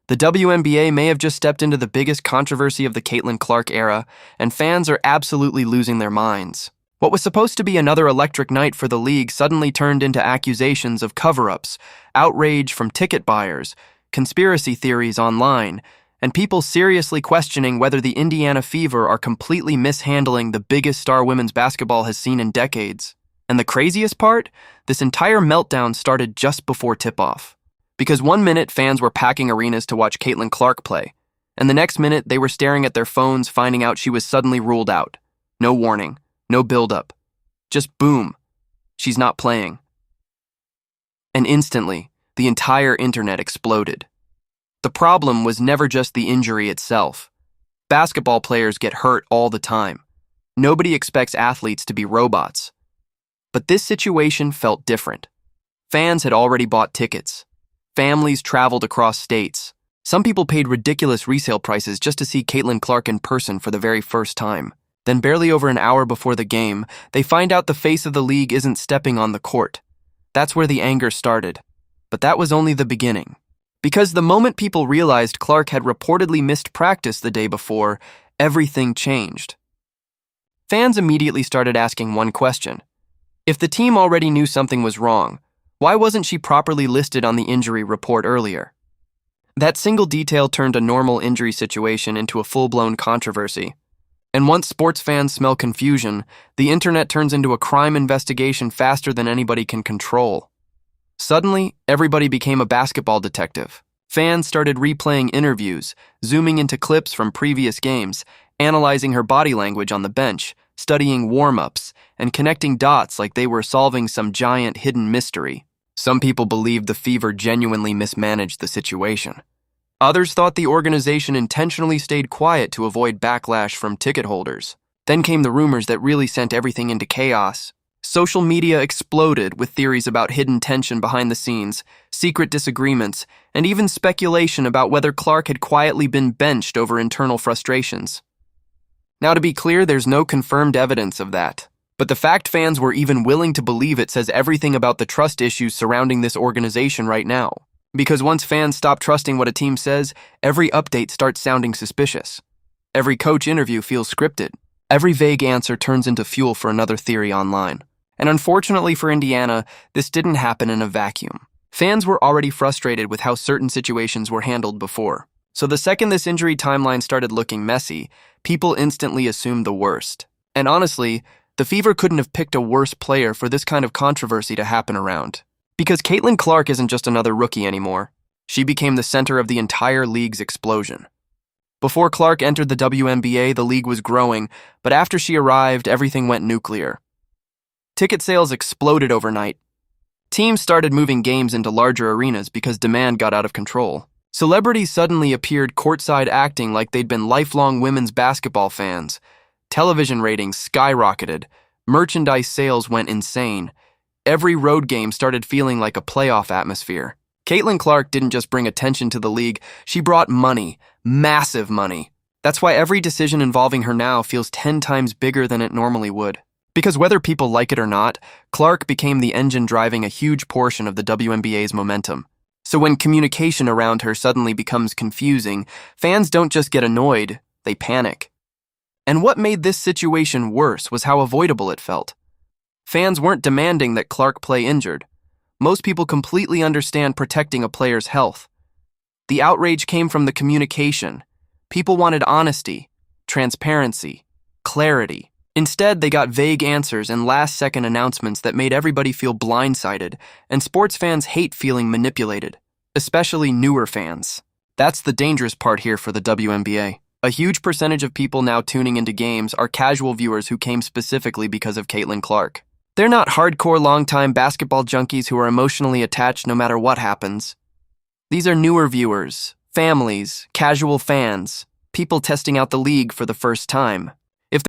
The WNBA may have just stepped into the biggest controversy of the Caitlin Clark era, and fans are absolutely losing their minds. What was supposed to be another electric night for the league suddenly turned into accusations of cover-ups, outrage from ticket buyers, conspiracy theories online, and people seriously questioning whether the Indiana Fever are completely mishandling the biggest star women's basketball has seen in decades. And the craziest part? This entire meltdown started just before tip-off. Because one minute fans were packing arenas to watch Caitlin Clark play, and the next minute they were staring at their phones finding out she was suddenly ruled out. No warning, no build-up. Just boom, she's not playing. And instantly, the entire internet exploded. The problem was never just the injury itself. Basketball players get hurt all the time. Nobody expects athletes to be robots. But this situation felt different. Fans had already bought tickets. Families traveled across states. Some people paid ridiculous resale prices just to see Caitlin Clark in person for the very first time. Then barely over an hour before the game, they find out the face of the league isn't stepping on the court. That's where the anger started. But that was only the beginning. Because the moment people realized Clark had reportedly missed practice the day before, everything changed. Fans immediately started asking one question. If the team already knew something was wrong, why wasn't she properly listed on the injury report earlier? That single detail turned a normal injury situation into a full-blown controversy. And once sports fans smell confusion, the internet turns into a crime investigation faster than anybody can control. Suddenly, everybody became a basketball detective. Fans started replaying interviews, zooming into clips from previous games, analyzing her body language on the bench, studying warm-ups, and connecting dots like they were solving some giant hidden mystery. Some people believed the Fever genuinely mismanaged the situation. Others thought the organization intentionally stayed quiet to avoid backlash from ticket holders. Then came the rumors that really sent everything into chaos. Social media exploded with theories about hidden tension behind the scenes, secret disagreements, and even speculation about whether Clark had quietly been benched over internal frustrations. Now, to be clear, there's no confirmed evidence of that. But the fact fans were even willing to believe it says everything about the trust issues surrounding this organization right now. Because once fans stop trusting what a team says, every update starts sounding suspicious. Every coach interview feels scripted. Every vague answer turns into fuel for another theory online. And unfortunately for Indiana, this didn't happen in a vacuum. Fans were already frustrated with how certain situations were handled before. So the second this injury timeline started looking messy, people instantly assumed the worst. And honestly, the Fever couldn't have picked a worse player for this kind of controversy to happen around. Because Caitlin Clark isn't just another rookie anymore. She became the center of the entire league's explosion. Before Clark entered the WNBA, the league was growing, but after she arrived, everything went nuclear. Ticket sales exploded overnight. Teams started moving games into larger arenas because demand got out of control. Celebrities suddenly appeared courtside acting like they'd been lifelong women's basketball fans. Television ratings skyrocketed. Merchandise sales went insane. Every road game started feeling like a playoff atmosphere. Caitlin Clark didn't just bring attention to the league, she brought money. Massive money. That's why every decision involving her now feels 10 times bigger than it normally would. Because whether people like it or not, Clark became the engine driving a huge portion of the WNBA's momentum. So when communication around her suddenly becomes confusing, fans don't just get annoyed, they panic. And what made this situation worse was how avoidable it felt. Fans weren't demanding that Clark play injured. Most people completely understand protecting a player's health. The outrage came from the communication. People wanted honesty, transparency, clarity. Instead, they got vague answers and last-second announcements that made everybody feel blindsided, and sports fans hate feeling manipulated, especially newer fans. That's the dangerous part here for the WNBA. A huge percentage of people now tuning into games are casual viewers who came specifically because of Caitlin Clark. They're not hardcore long-time basketball junkies who are emotionally attached no matter what happens. These are newer viewers, families, casual fans, people testing out the league for the first time.